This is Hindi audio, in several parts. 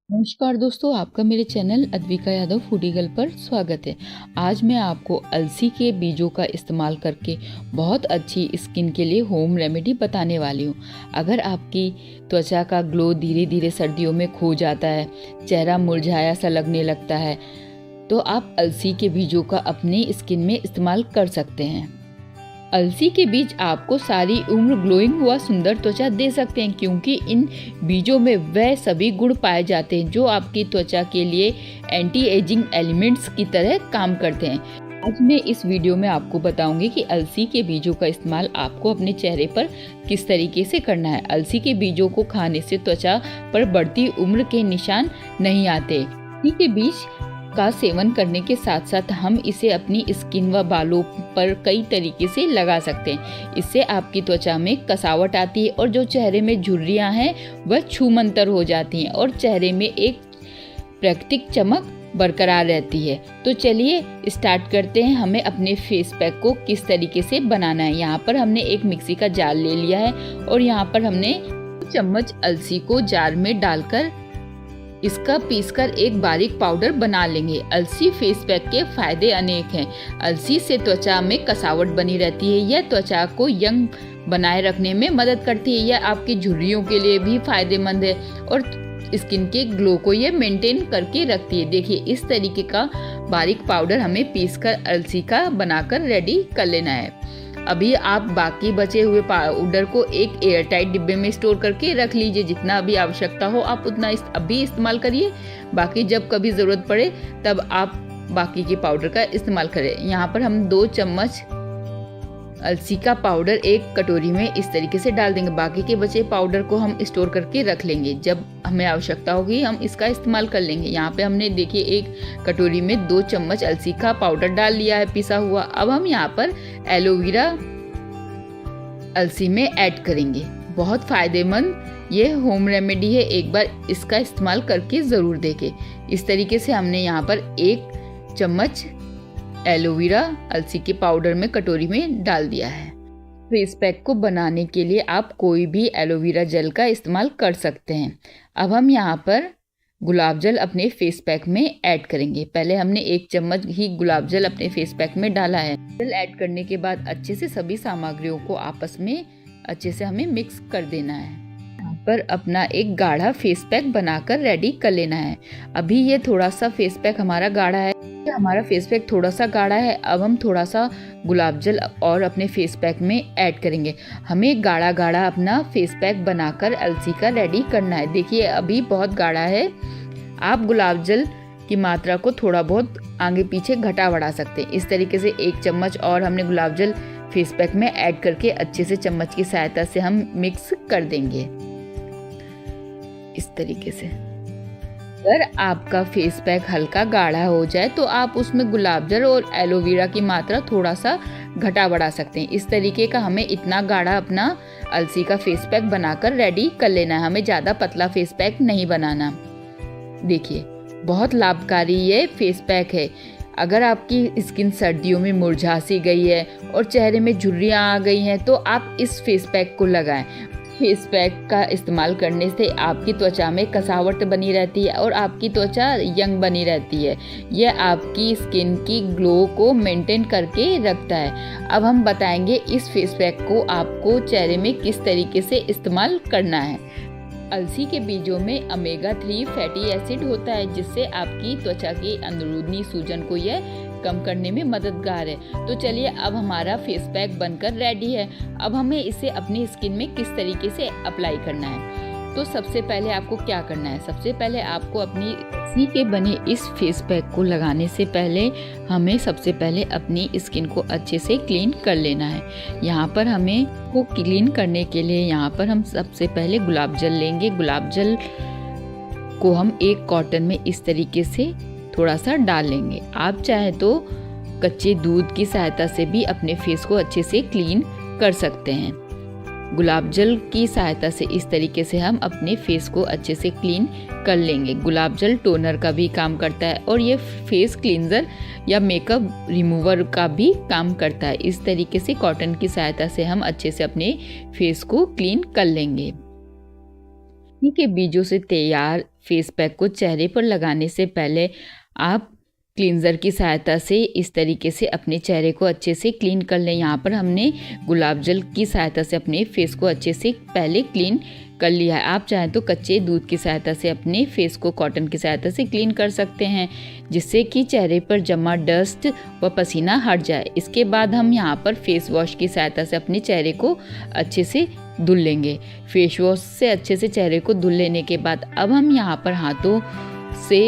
नमस्कार दोस्तों, आपका मेरे channel Advika Yadav foodie girl पर स्वागत है। आज मैं आपको अलसी के बीजों का इस्तेमाल करके बहुत अच्छी स्किन के लिए होम रेमेडी बताने वाली हूँ। अगर आपकी त्वचा का ग्लो धीरे धीरे सर्दियों में खो जाता है, चेहरा मुरझाया सा लगने लगता है, तो आप अलसी के बीजों का अपनी स्किन में इस्तेमाल कर सकते हैं। अलसी के बीज आपको सारी उम्र ग्लोइंग व सुंदर त्वचा दे सकते हैं, क्योंकि इन बीजों में वह सभी गुण पाए जाते हैं जो आपकी त्वचा के लिए एंटी एजिंग एलिमेंट्स की तरह काम करते हैं। आज मैं इस वीडियो में आपको बताऊंगी कि अलसी के बीजों का इस्तेमाल आपको अपने चेहरे पर किस तरीके से करना है। अलसी के बीजों को खाने से त्वचा पर बढ़ती उम्र के निशान नहीं आते। अलसी के बीज का सेवन करने के साथ साथ हम इसे अपनी स्किन व बालों पर कई तरीके से लगा सकते हैं। इससे आपकी त्वचा में कसावट आती है और जो चेहरे में झुर्रियां हैं वह छूमंतर हो जाती हैं और चेहरे में एक प्राकृतिक चमक बरकरार रहती है। तो चलिए स्टार्ट करते हैं। हमें अपने फेस पैक को किस तरीके से बनाना है। यहाँ पर हमने एक मिक्सी का जार ले लिया है और यहाँ पर हमने 2 चम्मच अलसी को जार में डालकर इसका पीसकर एक बारीक पाउडर बना लेंगे। अलसी फेस पैक के फायदे अनेक हैं। अलसी से त्वचा में कसावट बनी रहती है। यह त्वचा को यंग बनाए रखने में मदद करती है। यह आपकी झुर्रियों के लिए भी फायदेमंद है और स्किन के ग्लो को यह मेंटेन करके रखती है। देखिए, इस तरीके का बारीक पाउडर हमें पीसकर अलसी का बनाकर रेडी कर लेना है। अभी आप बाकी बचे हुए पाउडर को एक एयर टाइट डिब्बे में स्टोर करके रख लीजिए। जितना अभी आवश्यकता हो आप उतना अभी इस्तेमाल करिए। बाकी जब कभी ज़रूरत पड़े तब आप बाकी के पाउडर का इस्तेमाल करें। यहाँ पर हम 2 चम्मच अलसी का पाउडर एक कटोरी में इस तरीके से डाल देंगे। बाकी के बचे पाउडर को हम स्टोर करके रख लेंगे। जब हमें आवश्यकता होगी हम इसका इस्तेमाल कर लेंगे। यहाँ पे हमने देखिए एक कटोरी में 2 चम्मच अलसी का पाउडर डाल लिया है पिसा हुआ। अब हम यहाँ पर एलोवेरा अलसी में ऐड करेंगे। बहुत फायदेमंद ये होम रेमेडी है, एक बार इसका इस्तेमाल करके ज़रूर देखें। इस तरीके से हमने यहाँ पर 1 चम्मच एलोवेरा अलसी के पाउडर में कटोरी में डाल दिया है। फेस पैक को बनाने के लिए आप कोई भी एलोवेरा जेल का इस्तेमाल कर सकते हैं। अब हम यहाँ पर गुलाब जल अपने फेस पैक में ऐड करेंगे। पहले हमने 1 चम्मच ही गुलाब जल अपने फेस पैक में डाला है। जल ऐड करने के बाद अच्छे से सभी सामग्रियों को आपस में अच्छे से हमें मिक्स कर देना है। यहाँ पर अपना एक गाढ़ा फेस पैक बनाकर रेडी कर लेना है। अभी ये थोड़ा सा फेस पैक हमारा गाढ़ा है। हमारा फेस पैक थोड़ा सा गाढ़ा है। अब हम थोड़ा सा गुलाब जल और अपने फेस पैक में ऐड करेंगे। हमें गाढ़ा गाढ़ा अपना फेस पैक बनाकर अलसी का रेडी करना है। देखिए, अभी बहुत गाढ़ा है। आप गुलाब जल की मात्रा को थोड़ा बहुत आगे पीछे घटा बढ़ा सकते हैं। इस तरीके से 1 चम्मच और हमने गुलाब जल फेस पैक में ऐड करके अच्छे से चम्मच की सहायता से हम मिक्स कर देंगे इस तरीके से। अगर आपका फेस पैक हल्का गाढ़ा हो जाए तो आप उसमें गुलाब जल और एलोवेरा की मात्रा थोड़ा सा घटा बढ़ा सकते हैं। इस तरीके का हमें इतना गाढ़ा अपना अलसी का फेस पैक बनाकर रेडी कर लेना है। हमें ज़्यादा पतला फेस पैक नहीं बनाना। देखिए, बहुत लाभकारी ये फेस पैक है। अगर आपकी स्किन सर्दियों में मुरझा सी गई है और चेहरे में झुर्रियाँ आ गई हैं तो आप इस फेस पैक को लगाएं। फेस पैक का इस्तेमाल करने से आपकी त्वचा में कसावट बनी रहती है और आपकी त्वचा यंग बनी रहती है। यह आपकी स्किन की ग्लो को मेंटेन करके रखता है। अब हम बताएंगे इस फेस पैक को आपको चेहरे में किस तरीके से इस्तेमाल करना है। अलसी के बीजों में ओमेगा 3 फैटी एसिड होता है, जिससे आपकी त्वचा की अंदरूनी सूजन को यह कम करने में मददगार है। तो चलिए, अब हमारा फेस पैक बनकर रेडी है। अब हमें इसे अपनी स्किन में किस तरीके से अप्लाई करना है। तो सबसे पहले आपको क्या करना है, सबसे पहले आपको अपनी अलसी के बने इस फेस पैक को लगाने से पहले हमें सबसे पहले अपनी स्किन को अच्छे से क्लीन कर लेना है। यहाँ पर हमें को क्लीन करने के लिए यहाँ पर हम सबसे पहले गुलाब जल लेंगे। गुलाब जल को हम एक कॉटन में इस तरीके से थोड़ा सा डाल लेंगे। आप चाहे तो कच्चे दूध की सहायता से भी अपने फेस को अच्छे से क्लीन कर सकते हैं। गुलाब जल की सहायता से इस तरीके से हम अपने फेस को अच्छे से क्लीन कर लेंगे। गुलाब जल टोनर का भी काम करता है और ये फेस क्लींजर या मेकअप रिमूवर का भी काम करता है। इस तरीके से कॉटन की सहायता से हम अच्छे से अपने फेस को क्लीन कर लेंगे। अलसी के बीजों से तैयार फेस पैक को चेहरे पर लगाने से पहले आप क्लींजर की सहायता से इस तरीके से अपने चेहरे को अच्छे से क्लीन कर लें। यहाँ पर हमने गुलाब जल की सहायता से अपने फेस को अच्छे से पहले क्लीन कर लिया है। आप चाहें तो कच्चे दूध की सहायता से अपने फेस को कॉटन की सहायता से क्लीन कर सकते हैं, जिससे कि चेहरे पर जमा डस्ट व पसीना हट जाए। इसके बाद हम यहाँ पर फेस वॉश की सहायता से अपने चेहरे को अच्छे से धुल लेंगे। फेस वॉश से अच्छे से चेहरे को धुल लेने के बाद अब हम यहाँ पर हाथों से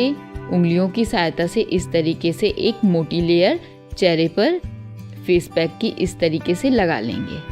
उंगलियों की सहायता से इस तरीके से एक मोटी लेयर चेहरे पर फेस पैक की इस तरीके से लगा लेंगे।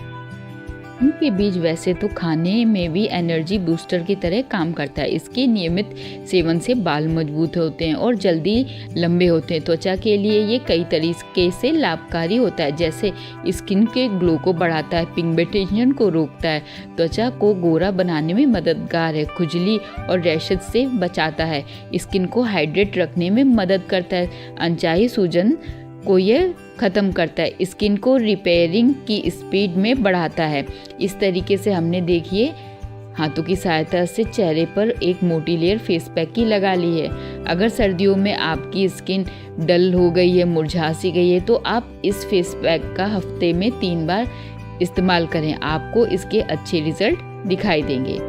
इनके बीज वैसे तो खाने में भी एनर्जी बूस्टर की तरह काम करता है। इसके नियमित सेवन से बाल मजबूत होते हैं और जल्दी लंबे होते हैं। त्वचा के लिए ये कई तरीके से लाभकारी होता है, जैसे स्किन के ग्लो को बढ़ाता है, पिगमेंटेशन को रोकता है, त्वचा को गोरा बनाने में मददगार है, खुजली और रैशेज से बचाता है, स्किन को हाइड्रेट रखने में मदद करता है, अनचाही सूजन को ये ख़त्म करता है, स्किन को रिपेयरिंग की स्पीड में बढ़ाता है। इस तरीके से हमने देखिए हाथों की सहायता से चेहरे पर एक मोटी लेयर फेस पैक की लगा ली है। अगर सर्दियों में आपकी स्किन डल हो गई है, मुरझा सी गई है, तो आप इस फेस पैक का हफ्ते में 3 बार इस्तेमाल करें, आपको इसके अच्छे रिजल्ट दिखाई देंगे।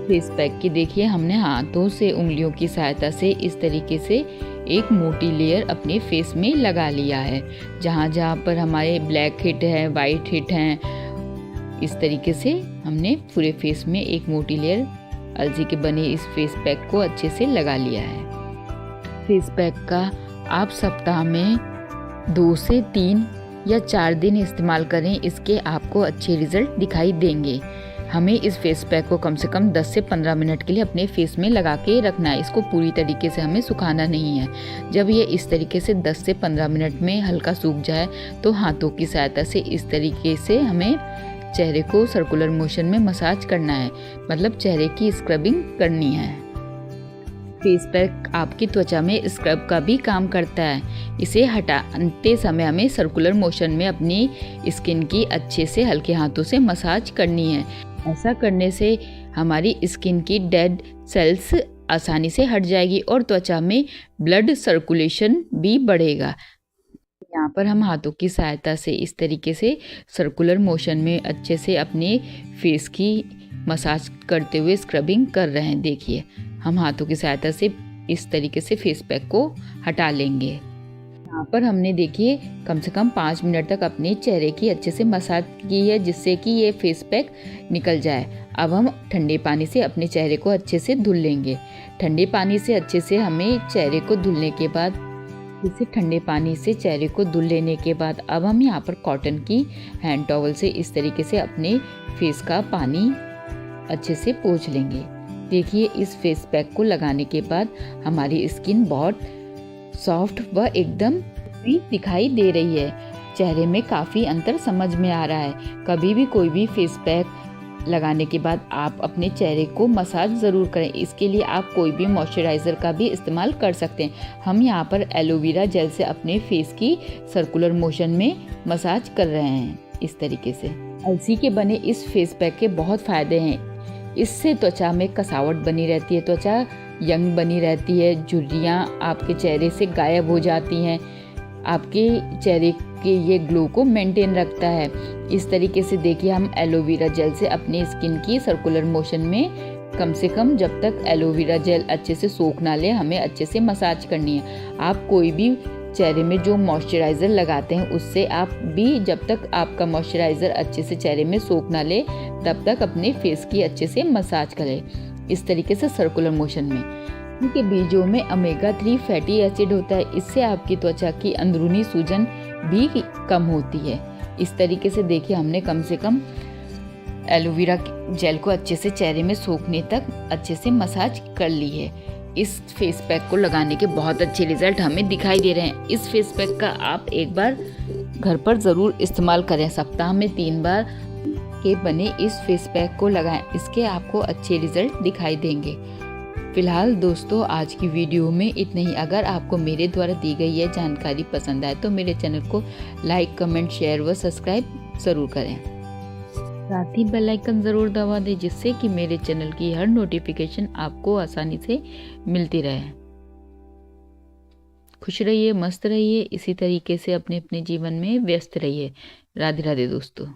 फेस पैक की देखिए हमने हाथों से उंगलियों की सहायता से इस तरीके से एक मोटी लेयर अपने फेस में लगा लिया है। जहाँ जहाँ पर हमारे ब्लैक हिट है, वाइट हिट हैं, इस तरीके से हमने पूरे फेस में एक मोटी लेयर अलसी के बने इस फेस पैक को अच्छे से लगा लिया है। फेस पैक का आप सप्ताह में 2 से 3 या 4 दिन इस्तेमाल करें, इसके आपको अच्छे रिजल्ट दिखाई देंगे। हमें इस फेस पैक को कम से कम 10 से 15 मिनट के लिए अपने फेस में लगा के रखना है। इसको पूरी तरीके से हमें सुखाना नहीं है। जब ये इस तरीके से 10 से 15 मिनट में हल्का सूख जाए तो हाथों की सहायता से इस तरीके से हमें चेहरे को सर्कुलर मोशन में मसाज करना है, मतलब चेहरे की स्क्रबिंग करनी है। फेस पैक आपकी त्वचा में स्क्रब का भी काम करता है। इसे हटाते समय हमें सर्कुलर मोशन में अपनी स्किन की अच्छे से हल्के हाथों से मसाज करनी है। ऐसा करने से हमारी स्किन की डेड सेल्स आसानी से हट जाएगी और त्वचा में ब्लड सर्कुलेशन भी बढ़ेगा। यहाँ पर हम हाथों की सहायता से इस तरीके से सर्कुलर मोशन में अच्छे से अपने फेस की मसाज करते हुए स्क्रबिंग कर रहे हैं। देखिए हम हाथों की सहायता से इस तरीके से फेस पैक को हटा लेंगे। यहाँ पर हमने देखिए कम से कम 5 मिनट तक अपने चेहरे की अच्छे से मसाज की है, जिससे कि ये फेस पैक निकल जाए। अब हम ठंडे पानी से अपने चेहरे को अच्छे से धुल लेंगे। ठंडे पानी से अच्छे से हमें चेहरे को धुलने के बाद ठंडे पानी से चेहरे को धुल लेने के बाद अब हम यहाँ पर कॉटन की हैंड टॉवल से इस तरीके से अपने फेस का पानी अच्छे से पोंछ लेंगे। देखिए इस फेस पैक को लगाने के बाद हमारी स्किन बहुत सॉफ्ट व एकदम फ्री दिखाई दे रही है। चेहरे में काफ़ी अंतर समझ में आ रहा है। कभी भी कोई भी फेस पैक लगाने के बाद आप अपने चेहरे को मसाज ज़रूर करें। इसके लिए आप कोई भी मॉइस्चराइज़र का भी इस्तेमाल कर सकते हैं। हम यहाँ पर एलोवेरा जेल से अपने फेस की सर्कुलर मोशन में मसाज कर रहे हैं। इस तरीके से अलसी के बने इस फेस पैक के बहुत फ़ायदे हैं। इससे त्वचा में कसावट बनी रहती है, त्वचा यंग बनी रहती है, झुर्रियाँ आपके चेहरे से गायब हो जाती हैं, आपके चेहरे के ये ग्लो को मेंटेन रखता है। इस तरीके से देखिए हम एलोवेरा जेल से अपने स्किन की सर्कुलर मोशन में कम से कम जब तक एलोवेरा जेल अच्छे से सोख ना ले हमें अच्छे से मसाज करनी है। आप कोई भी चेहरे में जो मॉइस्चराइज़र लगाते हैं उससे आप भी जब तक आपका मॉइस्चराइज़र अच्छे से चेहरे में सोख ना ले तब तक अपने फेस की अच्छे से मसाज करें, इस तरीके से सर्कुलर मोशन में। इनके बीजों में ओमेगा 3 फैटी एसिड होता है, इससे आपकी त्वचा की अंदरूनी सूजन भी कम होती है। इस तरीके से देखिए हमने कम से कम एलोवेरा जेल को अच्छे से चेहरे में सोखने तक अच्छे से मसाज कर ली है। इस फेस पैक को लगाने के बहुत अच्छे रिजल्ट हमें दिखाई दे रहे हैं। इस फेस पैक का आप एक बार घर पर ज़रूर इस्तेमाल करें। सप्ताह में 3 बार के बने इस फेस पैक को लगाएं, इसके आपको अच्छे रिजल्ट दिखाई देंगे। फिलहाल दोस्तों आज की वीडियो में इतना ही। अगर आपको मेरे द्वारा दी गई यह जानकारी पसंद आए तो मेरे चैनल को लाइक, कमेंट, शेयर व सब्सक्राइब ज़रूर करें। साथ ही बेल आइकन ज़रूर दबा दें, जिससे कि मेरे चैनल की हर नोटिफिकेशन आपको आसानी से मिलती रहे। खुश रहिए, मस्त रहिए, इसी तरीके से अपने अपने जीवन में व्यस्त रहिए। राधे राधे दोस्तों।